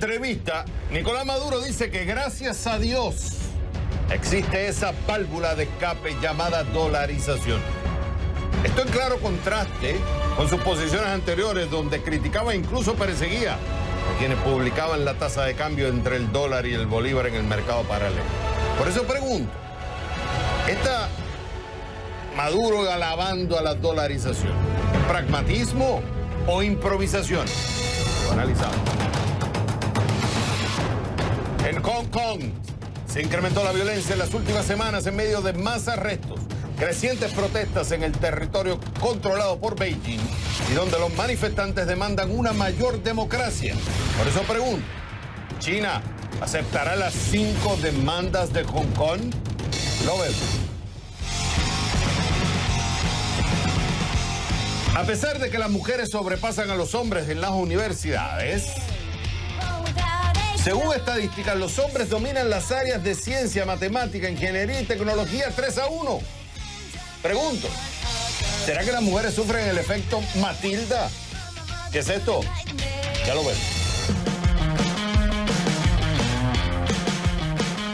entrevista, Nicolás Maduro dice que gracias a Dios existe esa válvula de escape llamada dolarización. Esto en claro contraste con sus posiciones anteriores, donde criticaba e incluso perseguía a quienes publicaban la tasa de cambio entre el dólar y el bolívar en el mercado paralelo. Por eso pregunto, ¿está Maduro alabando a la dolarización? ¿Pragmatismo o improvisación? Lo analizamos. En Hong Kong se incrementó la violencia en las últimas semanas en medio de más arrestos, crecientes protestas en el territorio controlado por Beijing y donde los manifestantes demandan una mayor democracia. Por eso pregunto, ¿China aceptará las 5 demandas de Hong Kong? Lo vemos. A pesar de que las mujeres sobrepasan a los hombres en las universidades, según estadísticas, los hombres dominan las áreas de ciencia, matemática, ingeniería y tecnología 3-1. Pregunto, ¿será que las mujeres sufren el efecto Matilda? ¿Qué es esto? Ya lo vemos.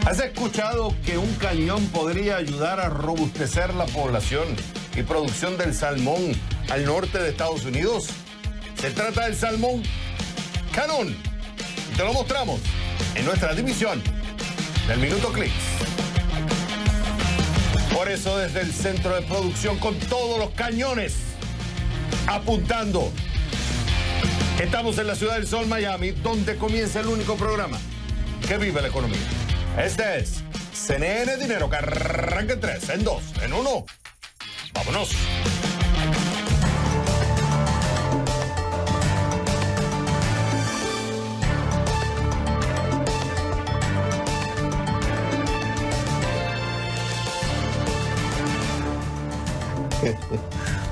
¿Has escuchado que un cañón podría ayudar a robustecer la población y producción del salmón al norte de Estados Unidos? Se trata del salmón Canon. Y te lo mostramos en nuestra división del Minuto Clicks. Por eso, desde el centro de producción, con todos los cañones apuntando, estamos en la Ciudad del Sol, Miami, donde comienza el único programa que vive la economía. Este es CNN Dinero, que arranca en 3, en 2, en 1. ¡Vámonos!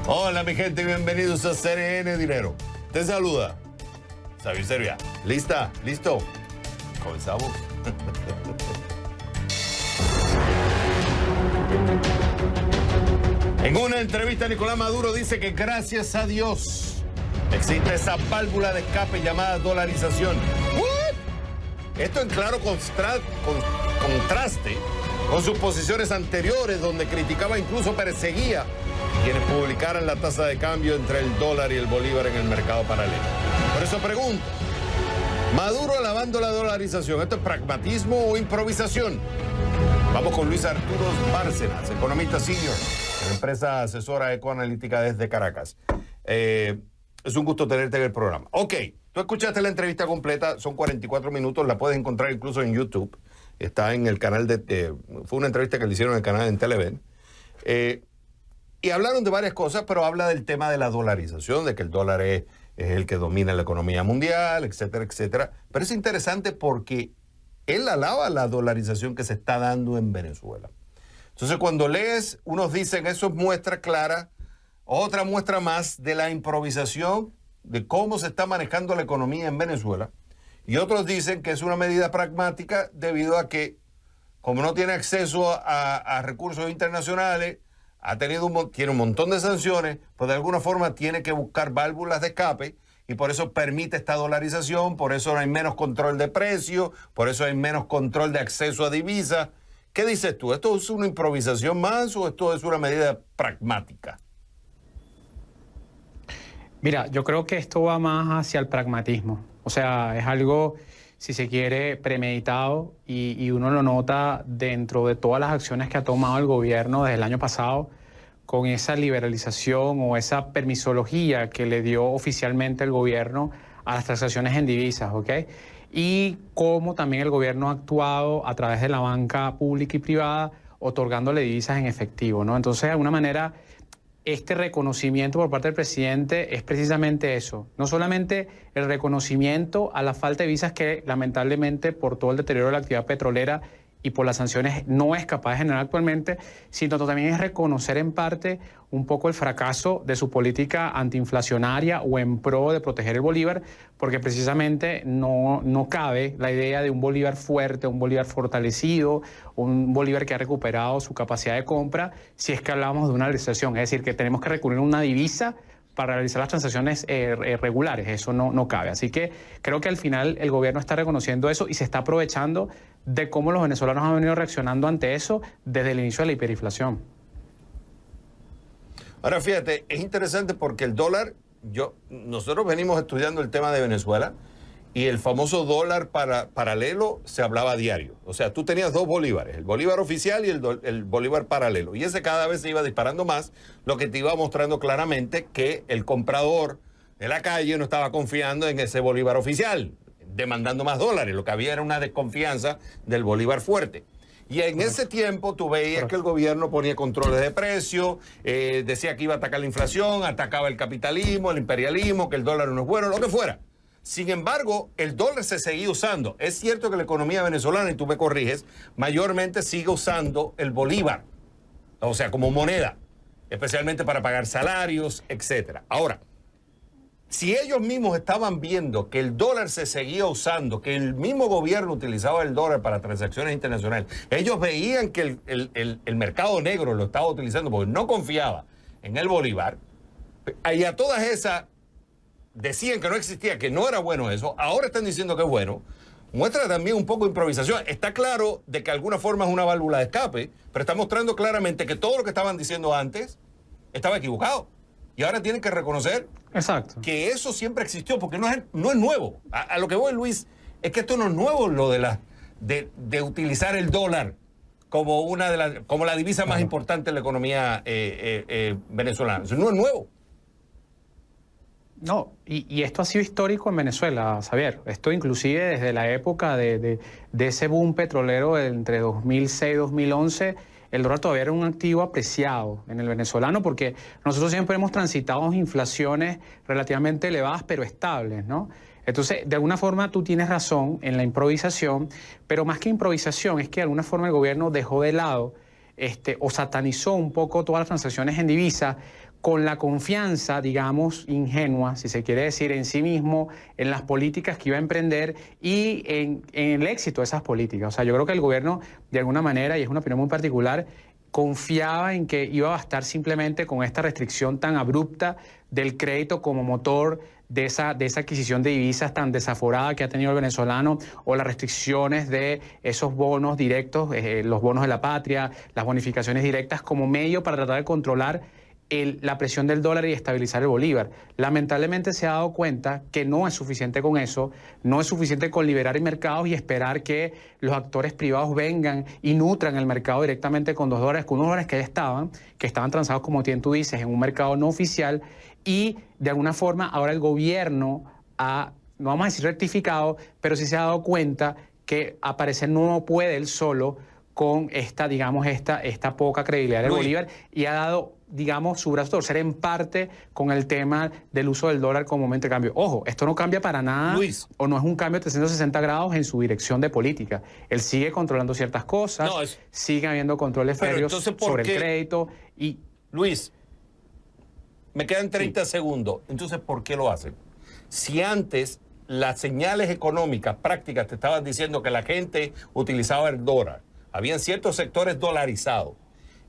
Hola mi gente, bienvenidos a CNN Dinero. Te saluda Xavier Servia. ¿Lista? ¿Listo? Comenzamos. En una entrevista, Nicolás Maduro dice que gracias a Dios existe esa válvula de escape llamada dolarización. ¿What? Esto en claro contraste con sus posiciones anteriores, donde criticaba e incluso perseguía a quienes publicaran la tasa de cambio entre el dólar y el bolívar en el mercado paralelo. Por eso pregunto, ¿Maduro alabando la dolarización? ¿Esto es pragmatismo o improvisación? Vamos con Luis Arturo Bárcenas, economista senior de la empresa asesora ecoanalítica desde Caracas. Es un gusto tenerte en el programa. Ok, tú escuchaste la entrevista completa, son 44 minutos, la puedes encontrar incluso en YouTube. Está en el canal fue una entrevista que le hicieron en el canal en Televen. Y hablaron de varias cosas, pero habla del tema de la dolarización, de que el dólar es el que domina la economía mundial, etcétera, etcétera. Pero es interesante porque él alaba la dolarización que se está dando en Venezuela. Entonces, cuando lees, unos dicen eso es muestra clara, otra muestra más de la improvisación de cómo se está manejando la economía en Venezuela, y otros dicen que es una medida pragmática debido a que, como no tiene acceso a recursos internacionales, tiene un montón de sanciones, pues de alguna forma tiene que buscar válvulas de escape y por eso permite esta dolarización, por eso hay menos control de precios, por eso hay menos control de acceso a divisas. ¿Qué dices tú? ¿Esto es una improvisación más o esto es una medida pragmática? Mira, yo creo que esto va más hacia el pragmatismo. O sea, es algo, si se quiere, premeditado y uno lo nota dentro de todas las acciones que ha tomado el gobierno desde el año pasado con esa liberalización o esa permisología que le dio oficialmente el gobierno a las transacciones en divisas, ¿ok? Y cómo también el gobierno ha actuado a través de la banca pública y privada otorgándole divisas en efectivo, ¿no? Entonces, de alguna manera, este reconocimiento por parte del presidente es precisamente eso. No solamente el reconocimiento a la falta de divisas que lamentablemente por todo el deterioro de la actividad petrolera y por las sanciones no es capaz de generar actualmente, sino también es reconocer en parte un poco el fracaso de su política antiinflacionaria o en pro de proteger el bolívar, porque precisamente no cabe la idea de un bolívar fuerte, un bolívar fortalecido, un bolívar que ha recuperado su capacidad de compra, si es que hablamos de una recesión. Es decir, que tenemos que recurrir a una divisa para realizar las transacciones regulares. Eso no cabe. Así que creo que al final el gobierno está reconociendo eso y se está aprovechando de cómo los venezolanos han venido reaccionando ante eso desde el inicio de la hiperinflación. Ahora fíjate, es interesante porque el dólar, nosotros venimos estudiando el tema de Venezuela y el famoso dólar paralelo se hablaba a diario. O sea, tú tenías dos bolívares, el bolívar oficial y el bolívar paralelo. Y ese cada vez se iba disparando más, lo que te iba mostrando claramente que el comprador de la calle no estaba confiando en ese bolívar oficial, demandando más dólares. Lo que había era una desconfianza del bolívar fuerte. Y en ese tiempo tú veías que el gobierno ponía controles de precio, decía que iba a atacar la inflación, atacaba el capitalismo, el imperialismo, que el dólar no es bueno, lo que fuera. Sin embargo, el dólar se seguía usando. Es cierto que la economía venezolana, y tú me corriges, mayormente sigue usando el bolívar, o sea, como moneda, especialmente para pagar salarios, etcétera. Ahora, si ellos mismos estaban viendo que el dólar se seguía usando, que el mismo gobierno utilizaba el dólar para transacciones internacionales, ellos veían que el mercado negro lo estaba utilizando porque no confiaba en el bolívar, y a todas esas decían que no existía, que no era bueno eso, ahora están diciendo que es bueno, muestra también un poco de improvisación. Está claro de que de alguna forma es una válvula de escape, pero está mostrando claramente que todo lo que estaban diciendo antes estaba equivocado. Y ahora tienen que reconocer que eso siempre existió, porque no es nuevo. A lo que voy, Luis, es que esto no es nuevo, lo de utilizar el dólar como como la divisa más importante en la economía venezolana. Eso no es nuevo. No, y esto ha sido histórico en Venezuela, Xavier. Esto inclusive desde la época de ese boom petrolero entre 2006 y 2011, el dólar todavía era un activo apreciado en el venezolano porque nosotros siempre hemos transitado inflaciones relativamente elevadas pero estables, ¿no? Entonces, de alguna forma tú tienes razón en la improvisación, pero más que improvisación es que de alguna forma el gobierno dejó de lado o satanizó un poco todas las transacciones en divisa con la confianza, digamos, ingenua, si se quiere decir, en sí mismo, en las políticas que iba a emprender y en el éxito de esas políticas. O sea, yo creo que el gobierno, de alguna manera, y es una opinión muy particular, confiaba en que iba a bastar simplemente con esta restricción tan abrupta del crédito como motor de esa adquisición de divisas tan desaforada que ha tenido el venezolano, o las restricciones de esos bonos directos, los bonos de la patria, las bonificaciones directas como medio para tratar de controlar la presión del dólar y estabilizar el bolívar. Lamentablemente se ha dado cuenta que no es suficiente con eso, no es suficiente con liberar mercados y esperar que los actores privados vengan y nutran el mercado directamente con $2, con unos dólares que ya estaban transados, como tú dices, en un mercado no oficial, y de alguna forma ahora el gobierno ha, no vamos a decir rectificado, pero sí se ha dado cuenta que a parecer no puede él solo con esta poca credibilidad del bolívar, y ha dado, digamos, su brazo a torcer en parte con el tema del uso del dólar como momento de cambio. Ojo, esto no cambia para nada, Luis, o no es un cambio de 360 grados en su dirección de política. Él sigue controlando ciertas cosas, sigue habiendo controles férreos sobre el crédito y... Luis, me quedan 30 segundos. Entonces, ¿por qué lo hacen? Si antes las señales económicas prácticas te estaban diciendo que la gente utilizaba el dólar, habían ciertos sectores dolarizados,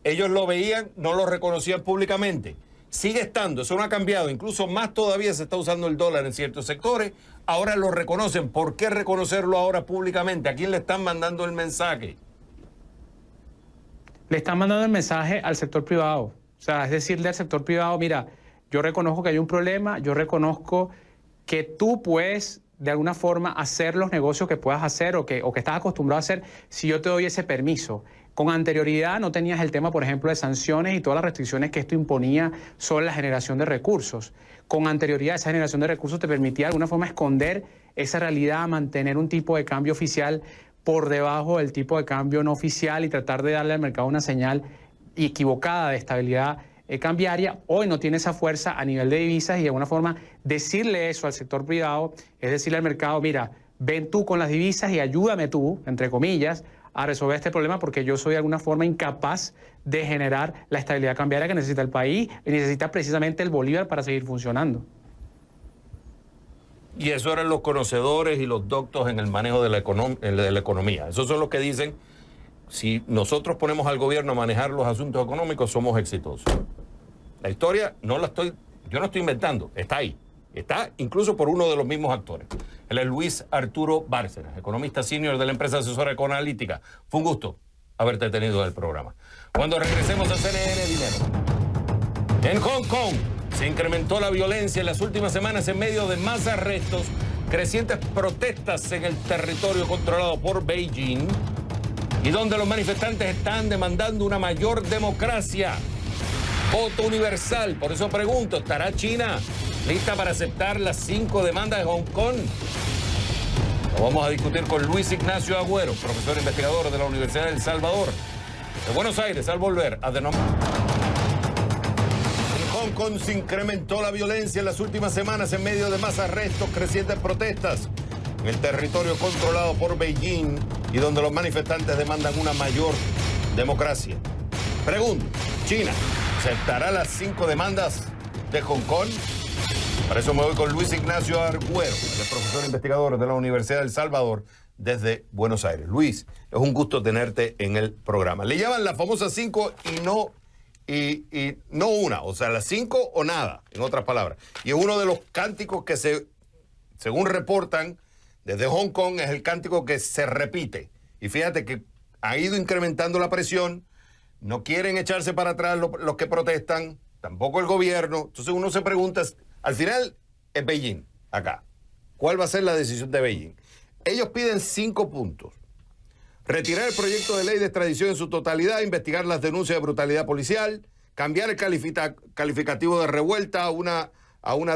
ellos lo veían, no lo reconocían públicamente. Sigue estando, eso no ha cambiado, incluso más todavía se está usando el dólar en ciertos sectores, ahora lo reconocen. ¿Por qué reconocerlo ahora públicamente? ¿A quién le están mandando el mensaje? Le están mandando el mensaje al sector privado. O sea, es decirle al sector privado, mira, yo reconozco que hay un problema, yo reconozco que tú puedes de alguna forma hacer los negocios que puedas hacer o que estás acostumbrado a hacer si yo te doy ese permiso. Con anterioridad no tenías el tema, por ejemplo, de sanciones y todas las restricciones que esto imponía sobre la generación de recursos. Con anterioridad esa generación de recursos te permitía de alguna forma esconder esa realidad, mantener un tipo de cambio oficial por debajo del tipo de cambio no oficial y tratar de darle al mercado una señal equivocada de estabilidad cambiaria. Hoy no tiene esa fuerza a nivel de divisas y de alguna forma decirle eso al sector privado es decirle al mercado, mira, ven tú con las divisas y ayúdame tú, entre comillas, a resolver este problema porque yo soy de alguna forma incapaz de generar la estabilidad cambiaria que necesita el país y necesita precisamente el bolívar para seguir funcionando. Y eso eran los conocedores y los doctos en el manejo de la economía. Esos son los que dicen, si nosotros ponemos al gobierno a manejar los asuntos económicos, somos exitosos. La historia no la estoy Yo no estoy inventando, está ahí. Está incluso por uno de los mismos actores. Él es Luis Arturo Bárcenas, economista senior de la empresa asesora Ecoanalítica. Fue un gusto haberte tenido en el programa. Cuando regresemos a CNN Dinero. En Hong Kong se incrementó la violencia en las últimas semanas en medio de más arrestos, crecientes protestas en el territorio controlado por Beijing y donde los manifestantes están demandando una mayor democracia. Voto universal. Por eso pregunto, ¿estará China lista para aceptar las 5 demandas de Hong Kong? Lo vamos a discutir con Luis Ignacio Agüero, profesor investigador de la Universidad de El Salvador, de Buenos Aires, al volver a The Number. En Hong Kong se incrementó la violencia en las últimas semanas en medio de más arrestos, crecientes protestas en el territorio controlado por Beijing y donde los manifestantes demandan una mayor democracia. Pregunto, ¿China aceptará las 5 demandas de Hong Kong? Para eso me voy con Luis Ignacio Agüero, el profesor investigador de la Universidad de El Salvador, desde Buenos Aires. Luis, es un gusto tenerte en el programa. Le llaman las famosas 5 y no una, o sea, las 5 o nada, en otras palabras. Y es uno de los cánticos que según reportan desde Hong Kong, es el cántico que se repite. Y fíjate que ha ido incrementando la presión. No quieren echarse para atrás los que protestan, tampoco el gobierno. Entonces uno se pregunta, al final es Beijing, acá. ¿Cuál va a ser la decisión de Beijing? Ellos piden 5 puntos. Retirar el proyecto de ley de extradición en su totalidad, investigar las denuncias de brutalidad policial, cambiar el calificativo de revuelta a una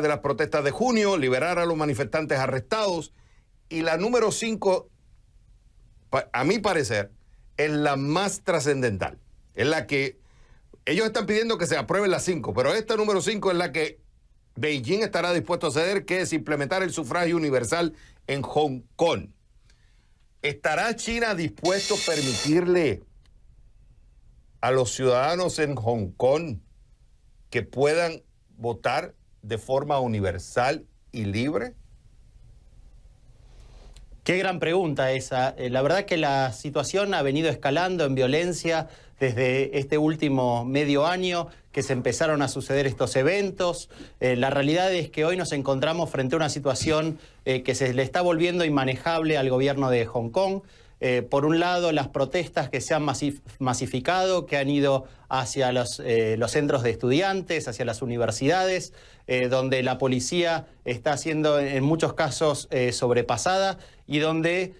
de las protestas de junio, liberar a los manifestantes arrestados. Y la número 5, a mi parecer, es la más trascendental. Es la que ellos están pidiendo que se aprueben las 5, pero esta número 5 es la que Beijing estará dispuesto a ceder, que es implementar el sufragio universal en Hong Kong. ¿Estará China dispuesto a permitirle a los ciudadanos en Hong Kong que puedan votar de forma universal y libre? Qué gran pregunta esa. La verdad que la situación ha venido escalando en violencia desde este último medio año que se empezaron a suceder estos eventos. La realidad es que hoy nos encontramos frente a una situación que se le está volviendo inmanejable al gobierno de Hong Kong. Por un lado, las protestas que se han masificado, que han ido hacia los centros de estudiantes, hacia las universidades, donde la policía está siendo en muchos casos sobrepasada y donde,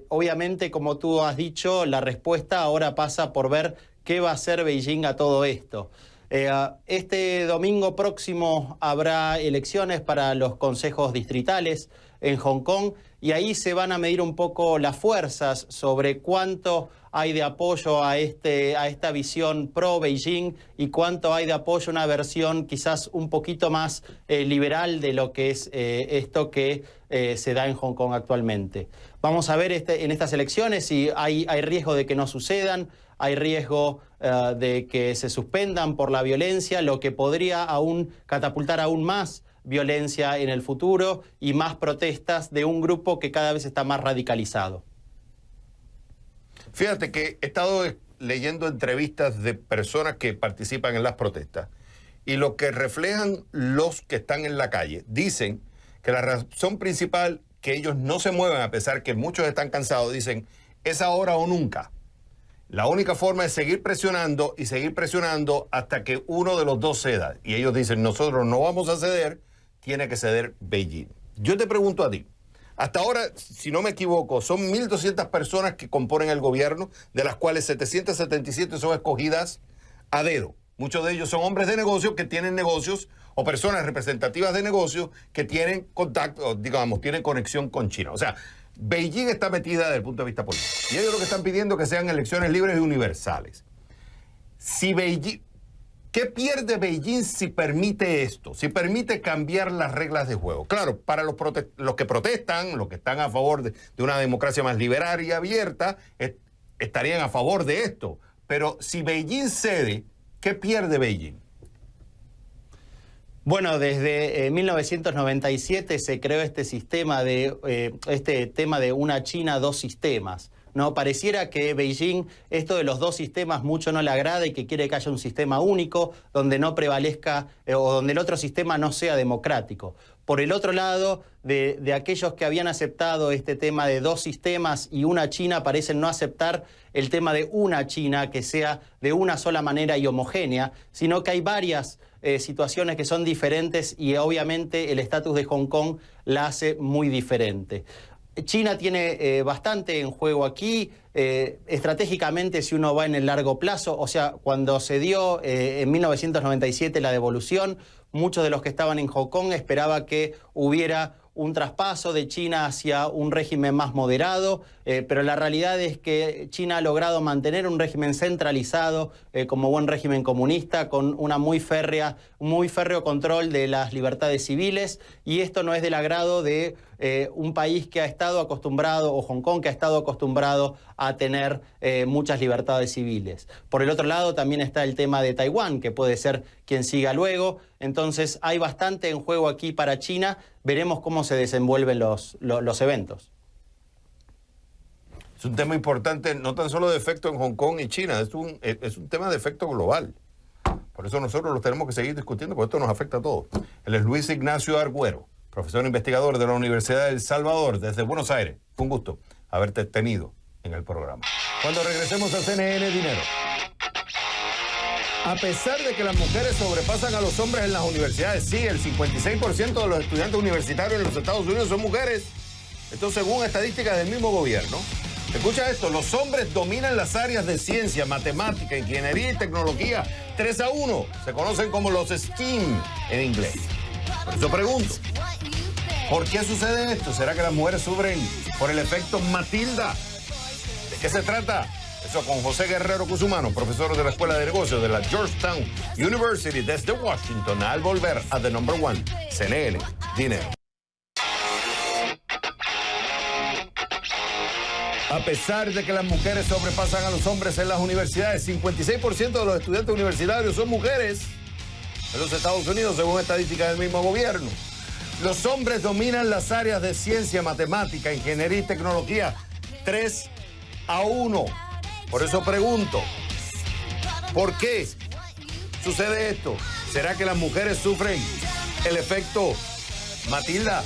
obviamente, como tú has dicho, la respuesta ahora pasa por ver qué va a hacer Beijing a todo esto. Este domingo próximo habrá elecciones para los consejos distritales en Hong Kong y ahí se van a medir un poco las fuerzas sobre cuánto hay de apoyo a esta visión pro-Beijing y cuánto hay de apoyo a una versión quizás un poquito más liberal de lo que es esto que se da en Hong Kong actualmente. Vamos a ver en estas elecciones si hay riesgo de que no sucedan, hay riesgo de que se suspendan por la violencia, lo que podría catapultar aún más violencia en el futuro y más protestas de un grupo que cada vez está más radicalizado. Fíjate que he estado leyendo entrevistas de personas que participan en las protestas y lo que reflejan los que están en la calle. Dicen que la razón principal que ellos no se mueven, a pesar que muchos están cansados, dicen, es ahora o nunca. La única forma es seguir presionando y seguir presionando hasta que uno de los dos ceda. Y ellos dicen, nosotros no vamos a ceder, tiene que ceder Beijing. Yo te pregunto a ti, hasta ahora, si no me equivoco, son 1.200 personas que componen el gobierno, de las cuales 777 son escogidas a dedo. Muchos de ellos son hombres de negocios que tienen negocios o personas representativas de negocios que tienen contacto, digamos, tienen conexión con China. O sea, Beijing está metida desde el punto de vista político. Y ellos lo que están pidiendo es que sean elecciones libres y universales. Si Beijing, ¿qué pierde Beijing si permite esto? Si permite cambiar las reglas de juego. Claro, para los que protestan, los que están a favor de una democracia más liberal y abierta, estarían a favor de esto. Pero si Beijing cede, ¿qué pierde Beijing? Bueno, desde 1997 se creó este tema de una China, dos sistemas, No, pareciera que Beijing esto de los dos sistemas mucho no le agrada y que quiere que haya un sistema único donde no prevalezca o donde el otro sistema no sea democrático. Por el otro lado, de aquellos que habían aceptado este tema de dos sistemas y una China, parecen no aceptar el tema de una China que sea de una sola manera y homogénea, sino que hay varias situaciones que son diferentes y obviamente el estatus de Hong Kong la hace muy diferente. China tiene bastante en juego aquí, estratégicamente si uno va en el largo plazo, o sea, cuando se dio en 1997 la devolución, muchos de los que estaban en Hong Kong esperaban que hubiera un traspaso de China hacia un régimen más moderado, pero la realidad es que China ha logrado mantener un régimen centralizado como buen régimen comunista, con una muy férreo control de las libertades civiles, y esto no es del agrado de un país que ha estado acostumbrado, o Hong Kong que ha estado acostumbrado a tener muchas libertades civiles. Por el otro lado también está el tema de Taiwán, que puede ser quien siga luego. Entonces hay bastante en juego aquí para China. Veremos cómo se desenvuelven los eventos. Es un tema importante, no tan solo de efecto en Hong Kong y China, es un tema de efecto global. Por eso nosotros lo tenemos que seguir discutiendo, porque esto nos afecta a todos. Él es Luis Ignacio Argüero, profesor investigador de la Universidad de El Salvador, desde Buenos Aires. Fue un gusto haberte tenido en el programa. Cuando regresemos a CNN Dinero. A pesar de que las mujeres sobrepasan a los hombres en las universidades, sí, el 56% de los estudiantes universitarios en los Estados Unidos son mujeres. Esto según estadísticas del mismo gobierno. Escucha esto, los hombres dominan las áreas de ciencia, matemática, ingeniería y tecnología 3-1. Se conocen como los STEAM en inglés. Por eso pregunto, ¿por qué sucede esto? ¿Será que las mujeres sufren por el efecto Matilda? ¿De qué se trata? Eso con José Guerrero Cusumano, profesor de la Escuela de Negocios de la Georgetown University desde Washington, al volver a The Number One, CNN Dinero. A pesar de que las mujeres sobrepasan a los hombres en las universidades, 56% de los estudiantes universitarios son mujeres en los Estados Unidos, según estadísticas del mismo gobierno. Los hombres dominan las áreas de ciencia, matemática, ingeniería y tecnología 3-1. Por eso pregunto, ¿por qué sucede esto? ¿Será que las mujeres sufren el efecto Matilda?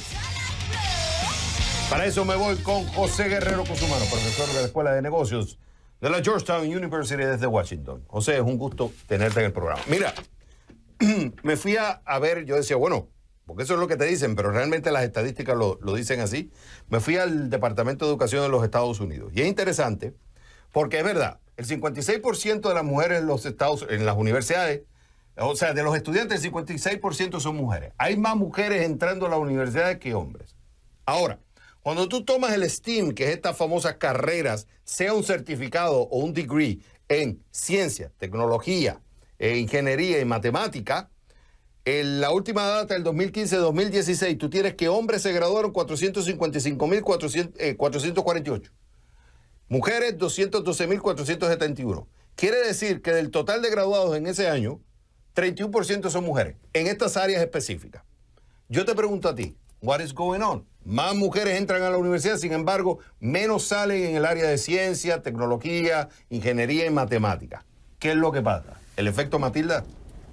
Para eso me voy con José Guerrero Cusumano, profesor de la Escuela de Negocios de la Georgetown University desde Washington. José, es un gusto tenerte en el programa. Mira, me fui a ver, yo decía, bueno, porque eso es lo que te dicen, pero realmente las estadísticas lo dicen así. Me fui al Departamento de Educación de los Estados Unidos. Y es interesante, porque es verdad, el 56% de las mujeres en las universidades, o sea, de los estudiantes, el 56% son mujeres. Hay más mujeres entrando a las universidades que hombres. Ahora, cuando tú tomas el STEAM, que es estas famosas carreras, sea un certificado o un degree en ciencia, tecnología, ingeniería y matemática, en la última data del 2015-2016, tú tienes que hombres se graduaron 455.448. Mujeres 212.471. Quiere decir que del total de graduados en ese año, 31% son mujeres, en estas áreas específicas. Yo te pregunto a ti, what is going on? Más mujeres entran a la universidad, sin embargo, menos salen en el área de ciencia, tecnología, ingeniería y matemática. ¿Qué es lo que pasa? ¿El efecto Matilda?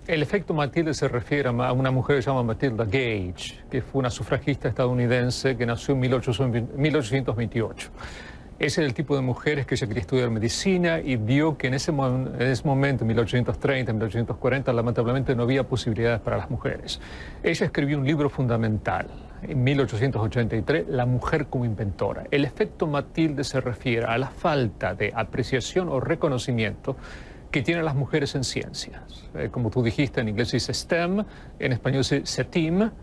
El efecto Matilda se refiere a una mujer que se llama Matilda Gage, que fue una sufragista estadounidense que nació en 1828. Ese era el tipo de mujeres que ella quería estudiar medicina y vio que en ese momento, en 1830, 1840, lamentablemente no había posibilidades para las mujeres. Ella escribió un libro fundamental, en 1883, La mujer como inventora. El efecto Matilde se refiere a la falta de apreciación o reconocimiento que tienen las mujeres en ciencias. Como tú dijiste, en inglés dice STEM, en español dice STEAM,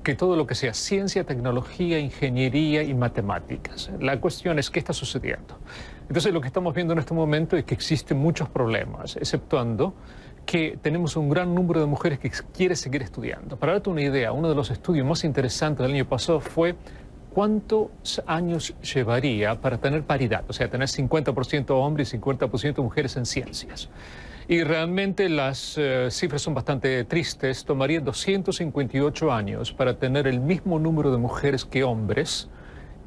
que todo lo que sea ciencia, tecnología, ingeniería y matemáticas. La cuestión es qué está sucediendo. Entonces lo que estamos viendo en este momento es que existen muchos problemas, exceptuando que tenemos un gran número de mujeres que quieren seguir estudiando. Para darte una idea, uno de los estudios más interesantes del año pasado fue cuántos años llevaría para tener paridad, o sea, tener 50% hombres y 50% mujeres en ciencias. Y realmente las cifras son bastante tristes. Tomaría 258 años para tener el mismo número de mujeres que hombres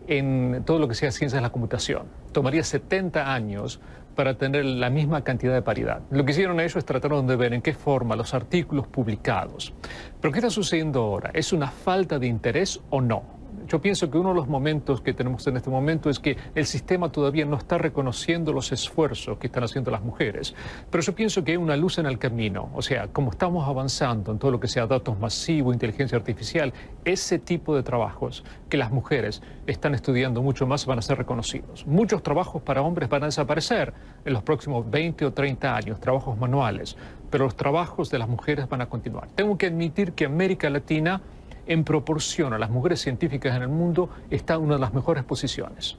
en todo lo que sea ciencias de la computación. Tomaría 70 años para tener la misma cantidad de paridad. Lo que hicieron ellos es trataron de ver en qué forma los artículos publicados. Pero ¿qué está sucediendo ahora? ¿Es una falta de interés o no? Yo pienso que uno de los momentos que tenemos en este momento es que el sistema todavía no está reconociendo los esfuerzos que están haciendo las mujeres. Pero yo pienso que hay una luz en el camino. O sea, como estamos avanzando en todo lo que sea datos masivos, inteligencia artificial, ese tipo de trabajos que las mujeres están estudiando mucho más van a ser reconocidos. Muchos trabajos para hombres van a desaparecer en los próximos 20 o 30 años, trabajos manuales, pero los trabajos de las mujeres van a continuar. Tengo que admitir que América Latina, en proporción a las mujeres científicas en el mundo, está en una de las mejores posiciones.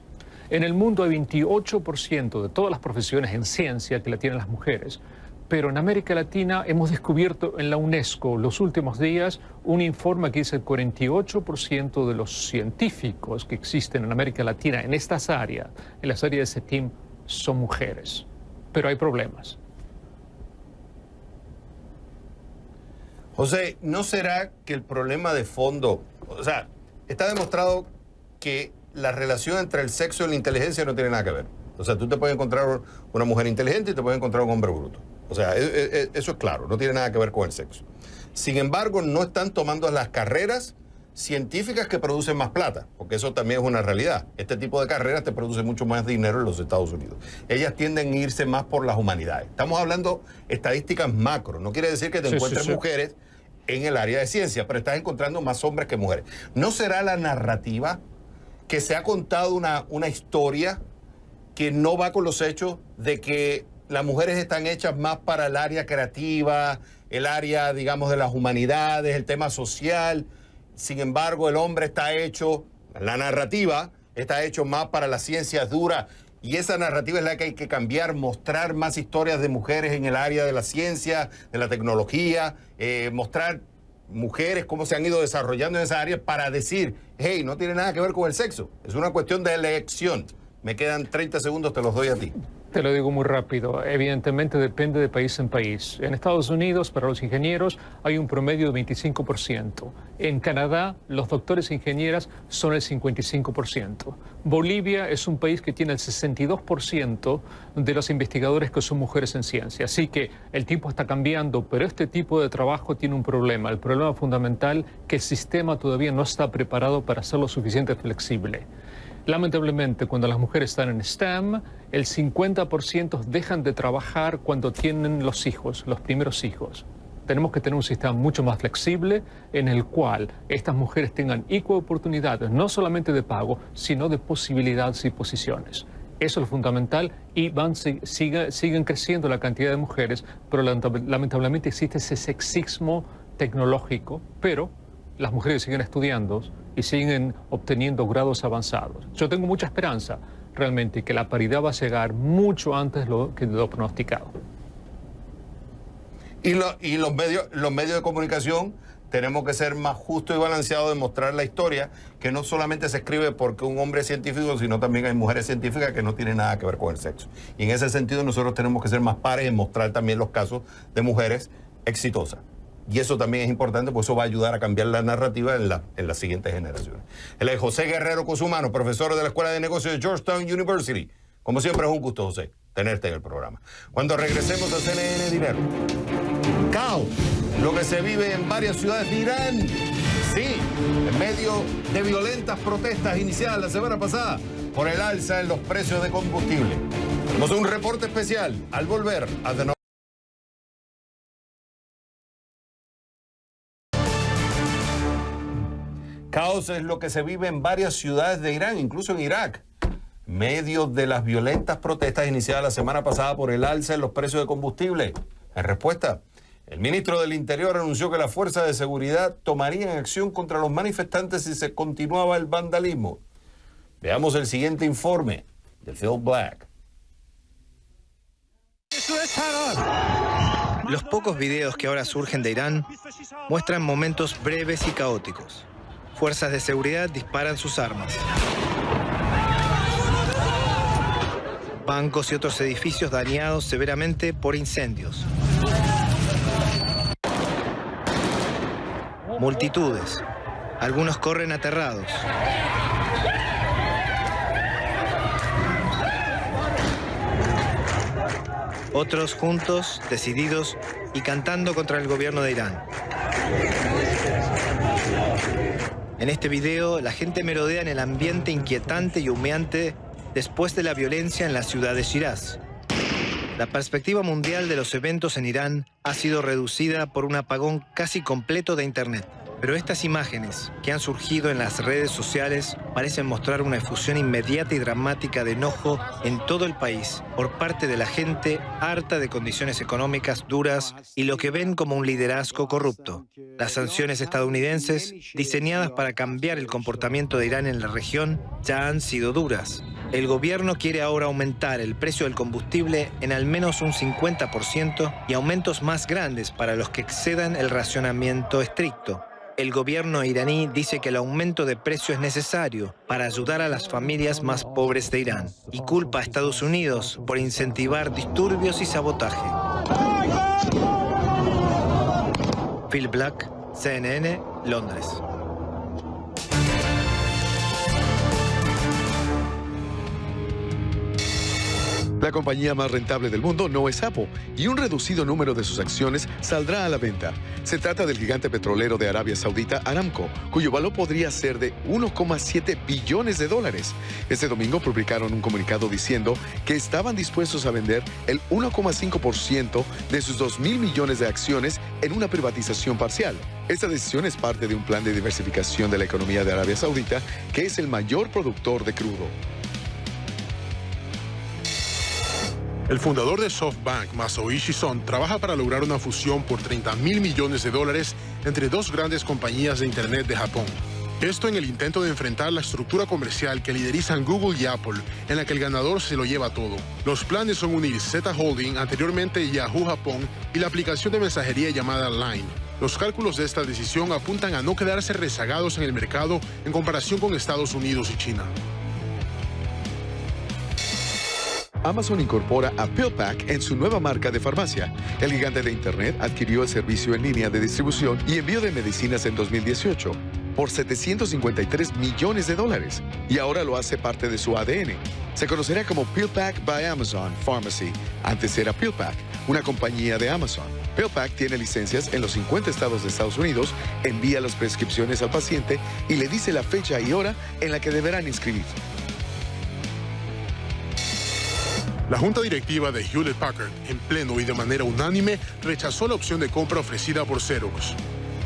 En el mundo hay 28% de todas las profesiones en ciencia que la tienen las mujeres, pero en América Latina hemos descubierto en la UNESCO los últimos días un informe que dice que el 48% de los científicos que existen en América Latina en estas áreas, en las áreas de STEAM, son mujeres. Pero hay problemas. José, ¿no será que el problema de fondo, o sea, está demostrado que la relación entre el sexo y la inteligencia no tiene nada que ver? O sea, tú te puedes encontrar una mujer inteligente y te puedes encontrar un hombre bruto. O sea, eso es claro, no tiene nada que ver con el sexo. Sin embargo, no están tomando las carreras científicas que producen más plata, porque eso también es una realidad. Este tipo de carreras te produce mucho más dinero en los Estados Unidos. Ellas tienden a irse más por las humanidades. Estamos hablando estadísticas macro, no quiere decir que te encuentres mujeres en el área de ciencia, pero estás encontrando más hombres que mujeres. ¿No será la narrativa que se ha contado una historia que no va con los hechos de que las mujeres están hechas más para el área creativa, el área, digamos, de las humanidades, el tema social? Sin embargo, el hombre está hecho, la narrativa está hecho más para las ciencias duras, y esa narrativa es la que hay que cambiar, mostrar más historias de mujeres en el área de la ciencia, de la tecnología, mostrar mujeres cómo se han ido desarrollando en esa área para decir, hey, no tiene nada que ver con el sexo, es una cuestión de elección. Me quedan 30 segundos, te los doy a ti. Te lo digo muy rápido. Evidentemente depende de país en país. En Estados Unidos, para los ingenieros, hay un promedio de 25%. En Canadá, los doctores e ingenieras son el 55%. Bolivia es un país que tiene el 62% de los investigadores que son mujeres en ciencia. Así que el tiempo está cambiando, pero este tipo de trabajo tiene un problema. El problema fundamental que el sistema todavía no está preparado para ser lo suficientemente flexible. Lamentablemente, cuando las mujeres están en STEM, el 50% dejan de trabajar cuando tienen los hijos, los primeros hijos. Tenemos que tener un sistema mucho más flexible en el cual estas mujeres tengan igual oportunidades, no solamente de pago, sino de posibilidades y posiciones. Eso es lo fundamental y siguen creciendo la cantidad de mujeres, pero lamentablemente existe ese sexismo tecnológico, pero las mujeres siguen estudiando y siguen obteniendo grados avanzados. Yo tengo mucha esperanza realmente que la paridad va a llegar mucho antes de lo pronosticado. Y los medios de comunicación tenemos que ser más justos y balanceados de mostrar la historia, que no solamente se escribe porque un hombre es científico, sino también hay mujeres científicas que no tienen nada que ver con el sexo. Y en ese sentido nosotros tenemos que ser más pares en mostrar también los casos de mujeres exitosas. Y eso también es importante, porque eso va a ayudar a cambiar la narrativa en las siguientes generaciones. Él es José Guerrero Cosumano, profesor de la Escuela de Negocios de Georgetown University. Como siempre es un gusto, José, tenerte en el programa. Cuando regresemos a CNN Dinero, caos, lo que se vive en varias ciudades de Irán. Sí, en medio de violentas protestas iniciadas la semana pasada por el alza en los precios de combustible. Tenemos un reporte especial al volver a The Caos es lo que se vive en varias ciudades de Irán, incluso en Irak, en medio de las violentas protestas iniciadas la semana pasada por el alza en los precios de combustible. En respuesta, el ministro del Interior anunció que las fuerzas de seguridad tomarían acción contra los manifestantes si se continuaba el vandalismo. Veamos el siguiente informe de Phil Black. Los pocos videos que ahora surgen de Irán muestran momentos breves y caóticos. Fuerzas de seguridad disparan sus armas. Bancos y otros edificios dañados severamente por incendios. Multitudes. Algunos corren aterrados. Otros juntos, decididos y cantando contra el gobierno de Irán. En este video, la gente merodea en el ambiente inquietante y humeante después de la violencia en la ciudad de Shiraz. La perspectiva mundial de los eventos en Irán ha sido reducida por un apagón casi completo de Internet. Pero estas imágenes que han surgido en las redes sociales parecen mostrar una efusión inmediata y dramática de enojo en todo el país por parte de la gente harta de condiciones económicas duras y lo que ven como un liderazgo corrupto. Las sanciones estadounidenses, diseñadas para cambiar el comportamiento de Irán en la región, ya han sido duras. El gobierno quiere ahora aumentar el precio del combustible en al menos un 50% y aumentos más grandes para los que excedan el racionamiento estricto. El gobierno iraní dice que el aumento de precio es necesario para ayudar a las familias más pobres de Irán y culpa a Estados Unidos por incentivar disturbios y sabotaje. Phil Black, CNN, Londres. La compañía más rentable del mundo no es Apple y un reducido número de sus acciones saldrá a la venta. Se trata del gigante petrolero de Arabia Saudita, Aramco, cuyo valor podría ser de 1,7 billones de dólares. Este domingo publicaron un comunicado diciendo que estaban dispuestos a vender el 1,5% de sus 2.000 millones de acciones en una privatización parcial. Esta decisión es parte de un plan de diversificación de la economía de Arabia Saudita, que es el mayor productor de crudo. El fundador de SoftBank, Masayoshi Son, trabaja para lograr una fusión por $30.000 millones entre dos grandes compañías de Internet de Japón. Esto en el intento de enfrentar la estructura comercial que liderizan Google y Apple, en la que el ganador se lo lleva todo. Los planes son unir Z Holding, anteriormente Yahoo Japón, y la aplicación de mensajería llamada Line. Los cálculos de esta decisión apuntan a no quedarse rezagados en el mercado en comparación con Estados Unidos y China. Amazon incorpora a PillPack en su nueva marca de farmacia. El gigante de Internet adquirió el servicio en línea de distribución y envío de medicinas en 2018 por $753 millones y ahora lo hace parte de su ADN. Se conocerá como PillPack by Amazon Pharmacy. Antes era PillPack, una compañía de Amazon. PillPack tiene licencias en los 50 estados de Estados Unidos, envía las prescripciones al paciente y le dice la fecha y hora en la que deberán inscribirse. La junta directiva de Hewlett Packard, en pleno y de manera unánime, rechazó la opción de compra ofrecida por Xerox.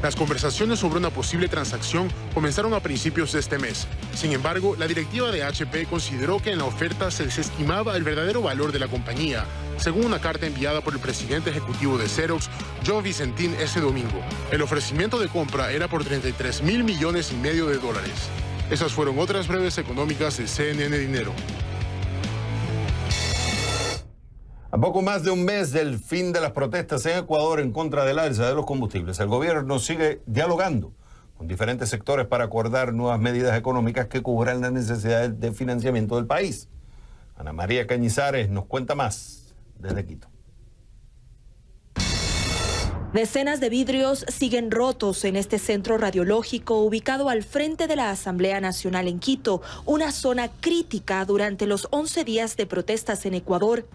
Las conversaciones sobre una posible transacción comenzaron a principios de este mes. Sin embargo, la directiva de HP consideró que en la oferta se desestimaba el verdadero valor de la compañía, según una carta enviada por el presidente ejecutivo de Xerox, John Visentin, ese domingo. El ofrecimiento de compra era por $33.5 millones. Esas fueron otras breves económicas de CNN Dinero. A poco más de un mes del fin de las protestas en Ecuador en contra del alza de los combustibles, el gobierno sigue dialogando con diferentes sectores para acordar nuevas medidas económicas que cubran las necesidades de financiamiento del país. Ana María Cañizares nos cuenta más desde Quito. Decenas de vidrios siguen rotos en este centro radiológico ubicado al frente de la Asamblea Nacional en Quito, una zona crítica durante los 11 días de protestas en Ecuador.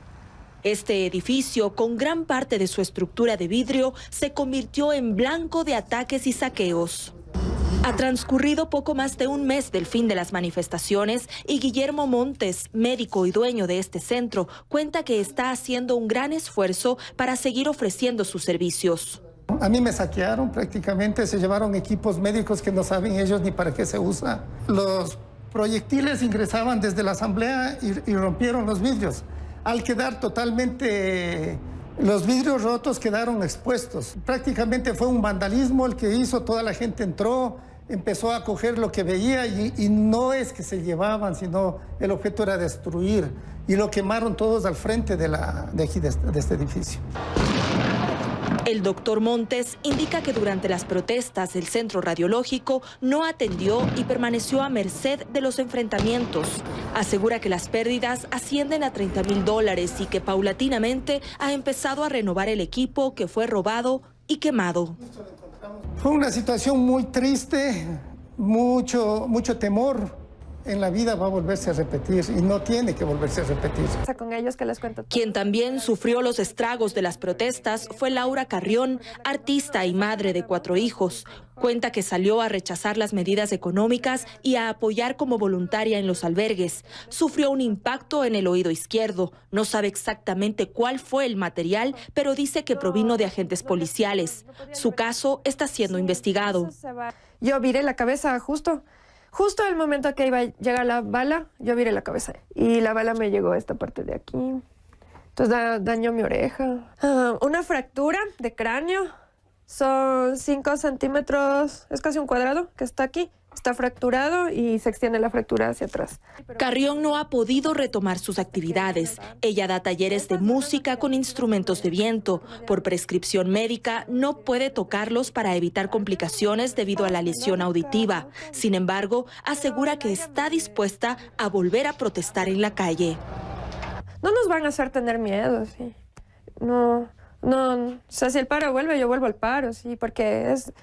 Este edificio, con gran parte de su estructura de vidrio, se convirtió en blanco de ataques y saqueos. Ha transcurrido poco más de un mes del fin de las manifestaciones y Guillermo Montes, médico y dueño de este centro, cuenta que está haciendo un gran esfuerzo para seguir ofreciendo sus servicios. A mí me saquearon prácticamente, se llevaron equipos médicos que no saben ellos ni para qué se usa. Los proyectiles ingresaban desde la asamblea y rompieron los vidrios. Al quedar totalmente, los vidrios rotos quedaron expuestos. Prácticamente fue un vandalismo el que hizo, toda la gente entró, empezó a coger lo que veía y no es que se llevaban, sino el objeto era destruir. Y lo quemaron todos al frente de este edificio. El doctor Montes indica que durante las protestas el centro radiológico no atendió y permaneció a merced de los enfrentamientos. Asegura que las pérdidas ascienden a $30.000 y que paulatinamente ha empezado a renovar el equipo que fue robado y quemado. Fue una situación muy triste, mucho temor en la vida va a volverse a repetir y no tiene que volverse a repetir. Con ellos que les cuento. Quien también sufrió los estragos de las protestas fue Laura Carrión, artista y madre de 4 hijos. Cuenta que salió a rechazar las medidas económicas y a apoyar como voluntaria en los albergues. Sufrió un impacto en el oído izquierdo. No sabe exactamente cuál fue el material, pero dice que provino de agentes policiales. Su caso está siendo investigado. Yo viré la cabeza justo el momento que iba a llegar la bala, yo viré la cabeza. Y la bala me llegó a esta parte de aquí. Entonces dañó mi oreja. Una fractura de cráneo. Son 5 centímetros, es casi un cuadrado que está aquí. Está fracturado y se extiende la fractura hacia atrás. Carrión no ha podido retomar sus actividades. Ella da talleres de música con instrumentos de viento. Por prescripción médica no puede tocarlos para evitar complicaciones debido a la lesión auditiva. Sin embargo, asegura que está dispuesta a volver a protestar en la calle. No nos van a hacer tener miedo, sí. No, o sea, si el paro vuelve, yo vuelvo al paro, sí, porque es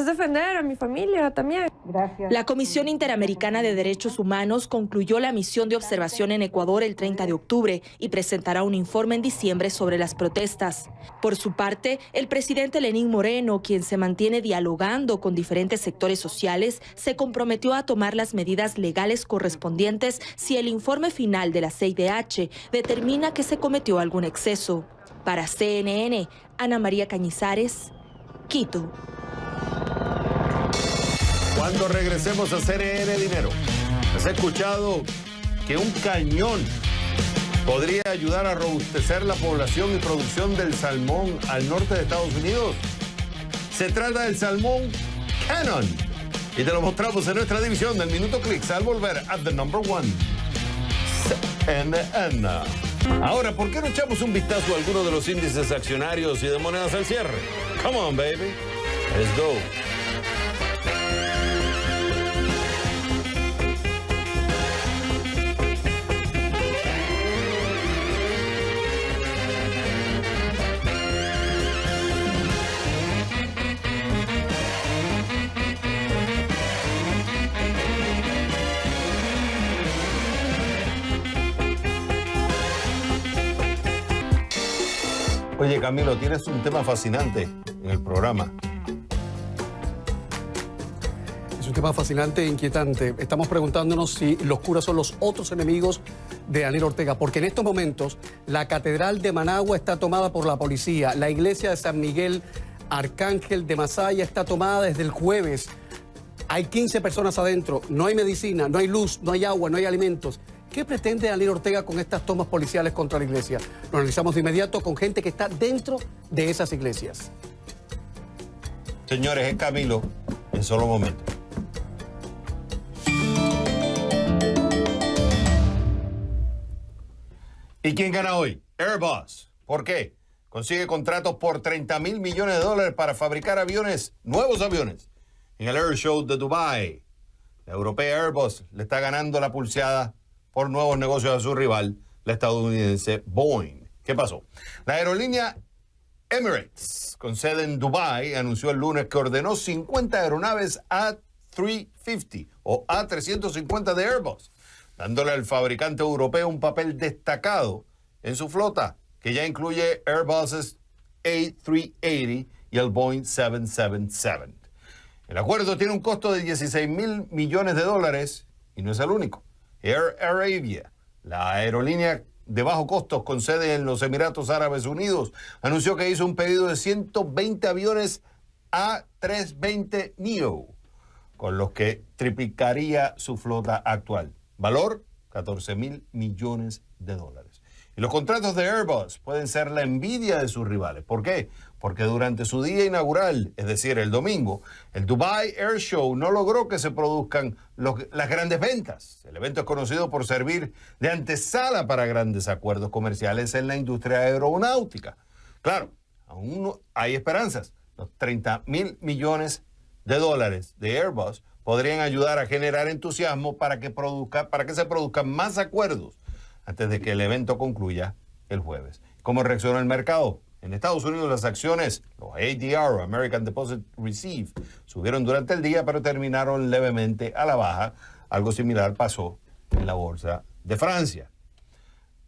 defender a mi familia también. Gracias. La Comisión Interamericana de Derechos Humanos concluyó la misión de observación en Ecuador el 30 de octubre y presentará un informe en diciembre sobre las protestas. Por su parte, el presidente Lenín Moreno, quien se mantiene dialogando con diferentes sectores sociales, se comprometió a tomar las medidas legales correspondientes si el informe final de la CIDH determina que se cometió algún exceso. Para CNN, Ana María Cañizares, Quito. Cuando regresemos a CNN Dinero, ¿has escuchado que un cañón podría ayudar a robustecer la población y producción del salmón al norte de Estados Unidos? Se trata del salmón Cannon. Y te lo mostramos en nuestra división del Minuto Clicks al volver a The Number One. CNN. Ahora, ¿por qué no echamos un vistazo a algunos de los índices accionarios y de monedas al cierre? Come on, baby. Let's go. Oye, Camilo, tienes un tema fascinante en el programa. Es un tema fascinante e inquietante. Estamos preguntándonos si los curas son los otros enemigos de Daniel Ortega, porque en estos momentos la Catedral de Managua está tomada por la policía, la iglesia de San Miguel Arcángel de Masaya está tomada desde el jueves. Hay 15 personas adentro, no hay medicina, no hay luz, no hay agua, no hay alimentos. ¿Qué pretende Daniel Ortega con estas tomas policiales contra la iglesia? Lo analizamos de inmediato con gente que está dentro de esas iglesias. Señores, es Camilo en solo momento. ¿Y quién gana hoy? Airbus. ¿Por qué? Consigue contratos por $30,000 millones para fabricar aviones, nuevos aviones, en el Air Show de Dubái. La europea Airbus le está ganando la pulseada por nuevos negocios a su rival, la estadounidense Boeing. ¿Qué pasó? La aerolínea Emirates, con sede en Dubái, anunció el lunes que ordenó 50 aeronaves A350 o A350 de Airbus, dándole al fabricante europeo un papel destacado en su flota, que ya incluye Airbus A380 y el Boeing 777. El acuerdo tiene un costo de $16,000 millones y no es el único. Air Arabia, la aerolínea de bajo costos con sede en los Emiratos Árabes Unidos, anunció que hizo un pedido de 120 aviones A320neo, con los que triplicaría su flota actual. Valor, $14,000 millones. Y los contratos de Airbus pueden ser la envidia de sus rivales. ¿Por qué? Porque durante su día inaugural, es decir, el domingo, el Dubai Air Show no logró que se produzcan las grandes ventas. El evento es conocido por servir de antesala para grandes acuerdos comerciales en la industria aeronáutica. Claro, aún no hay esperanzas. Los $30,000 millones de Airbus podrían ayudar a generar entusiasmo para que se produzcan más acuerdos antes de que el evento concluya el jueves. ¿Cómo reaccionó el mercado? En Estados Unidos las acciones, los ADR, American Deposit Receive, subieron durante el día, pero terminaron levemente a la baja Algo similar pasó en la bolsa de Francia.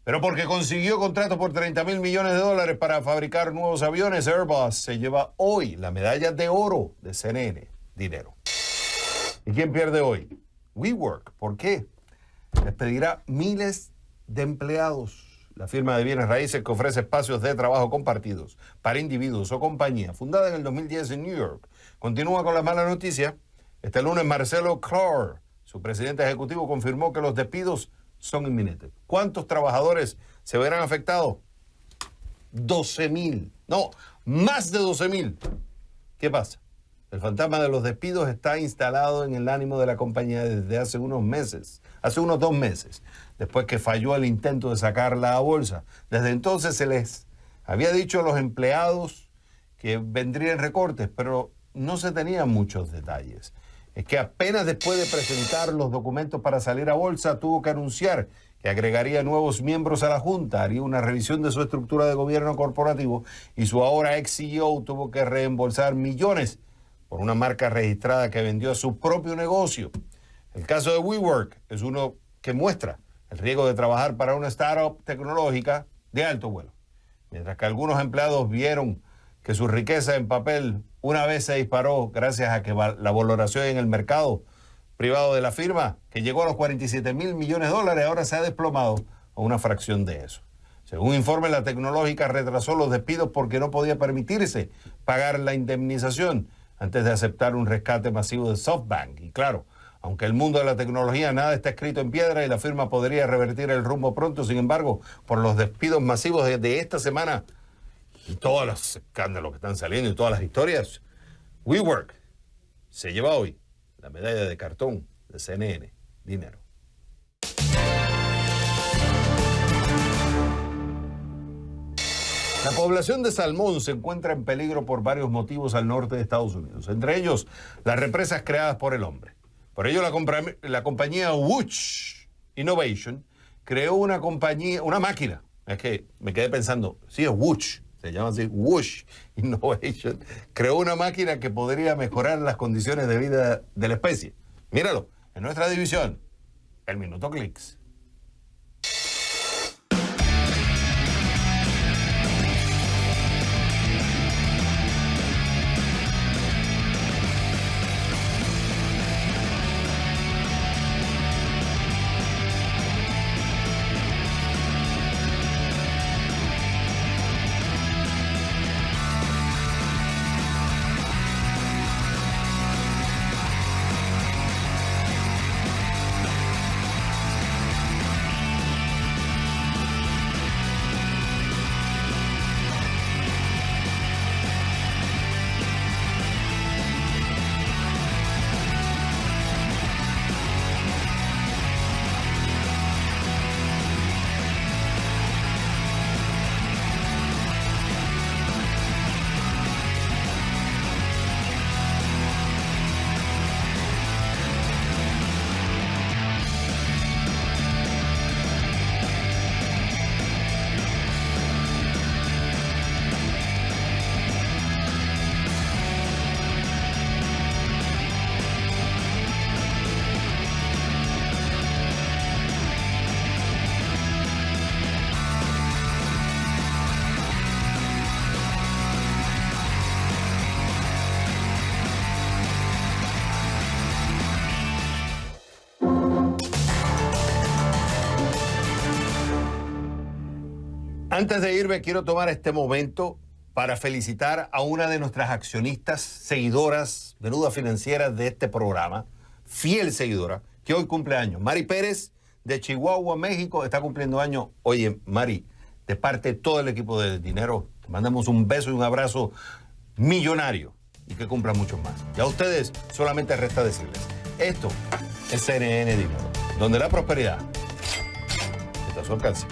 Pero porque consiguió contratos por $30.000 millones para fabricar nuevos aviones, Airbus se lleva hoy la medalla de oro de CNN, dinero. ¿Y quién pierde hoy? WeWork. ¿Por qué? Despedirá miles de empleados. La firma de bienes raíces que ofrece espacios de trabajo compartidos para individuos o compañías, fundada en el 2010 en New York, continúa con la mala noticia. Este lunes Marcelo Claure, su presidente ejecutivo, confirmó que los despidos son inminentes. ¿Cuántos trabajadores se verán afectados? 12.000. No, más de 12.000. ¿Qué pasa? El fantasma de los despidos está instalado en el ánimo de la compañía desde hace unos 2 meses, después que falló el intento de sacarla a bolsa. Desde entonces se les había dicho a los empleados que vendrían recortes, pero no se tenían muchos detalles. Es que apenas después de presentar los documentos para salir a bolsa, tuvo que anunciar que agregaría nuevos miembros a la Junta, haría una revisión de su estructura de gobierno corporativo y su ahora ex CEO tuvo que reembolsar millones por una marca registrada que vendió a su propio negocio. El caso de WeWork es uno que muestra el riesgo de trabajar para una startup tecnológica de alto vuelo. Mientras que algunos empleados vieron que su riqueza en papel una vez se disparó gracias a que la valoración en el mercado privado de la firma, que llegó a los $47.000 millones, ahora se ha desplomado a una fracción de eso. Según informe, la tecnológica retrasó los despidos porque no podía permitirse pagar la indemnización antes de aceptar un rescate masivo de SoftBank. Y claro, aunque el mundo de la tecnología nada está escrito en piedra y la firma podría revertir el rumbo pronto, sin embargo, por los despidos masivos de esta semana y todos los escándalos que están saliendo y todas las historias, WeWork se lleva hoy la medalla de cartón de CNN, dinero. La población de salmón se encuentra en peligro por varios motivos al norte de Estados Unidos, entre ellos las represas creadas por el hombre. Por ello, la compañía Woosh Innovation creó una máquina. Es que me quedé pensando, sí, es Woosh, se llama así, Woosh Innovation. Creó una máquina que podría mejorar las condiciones de vida de la especie. Míralo, en nuestra división, el Minuto Clicks. Antes de irme, quiero tomar este momento para felicitar a una de nuestras accionistas, seguidoras, menudas financieras de este programa, fiel seguidora, que hoy cumple años. Mari Pérez, de Chihuahua, México, está cumpliendo años. Oye, Mari, de parte de todo el equipo de Dinero, te mandamos un beso y un abrazo millonario y que cumplan muchos más. Y a ustedes solamente resta decirles, esto es CNN Dinero, donde la prosperidad está a su alcance.